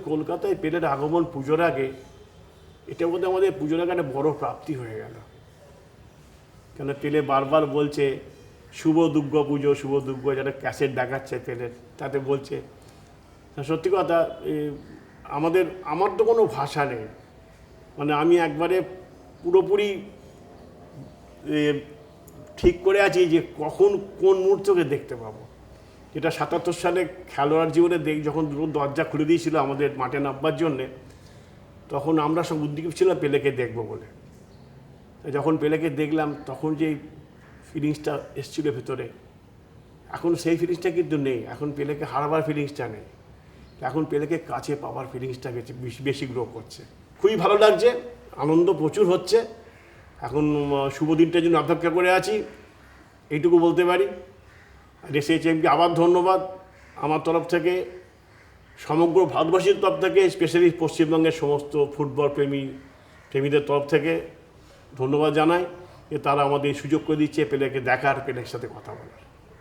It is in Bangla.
কলকাতায় পেলের আগমন পুজোর আগে, এটা বোধহয় আমাদের পুজোর আগে একটা বড় প্রাপ্তি হয়ে গেল। কেন পেলে বারবার বলছে শুভ দুর্গা পুজো, শুভ দুর্গা, যারা ক্যাসেট দেখাচ্ছে পেলের, তাতে বলছে। সত্যি কথা, আমার তো কোনো ভাষা নেই। মানে আমি একবারে পুরোপুরি ঠিক করে আছি যে কখন কোন মুহূর্তকে দেখতে পাবো। যেটা ৭৭ সালে খেলোয়াড় জীবনে যখন দরজা খুলে দিয়েছিল আমাদের মাঠে নামবার জন্যে, তখন আমরা সব উদ্যোগী ছিলাম পেলেকে দেখবো বলে। যখন পেলেকে দেখলাম তখন যে ফিলিংসটা এসেছিলো ভেতরে, এখন সেই ফিলিংসটা কিন্তু নেই। এখন পেলেকে হারাবার ফিলিংসটা নেই, এখন পেলেকে কাছে পাওয়ার ফিলিংসটা বেশি গ্রো করছে। খুবই ভালো লাগছে, আনন্দ প্রচুর হচ্ছে। এখন শুভ দিনটার জন্য অপেক্ষা করে আছি, এইটুকু বলতে পারি। আর এসএইচএমকে আবার ধন্যবাদ আমার তরফ থেকে, সমগ্র ভারতবাসীর তরফ থেকে, স্পেশালি পশ্চিমবঙ্গের সমস্ত ফুটবল প্রেমীদের তরফ থেকে ধন্যবাদ জানাই যে তারা আমাদের সুযোগ করে দিচ্ছে পেলেকে দেখার, পেলের সাথে কথা বলার।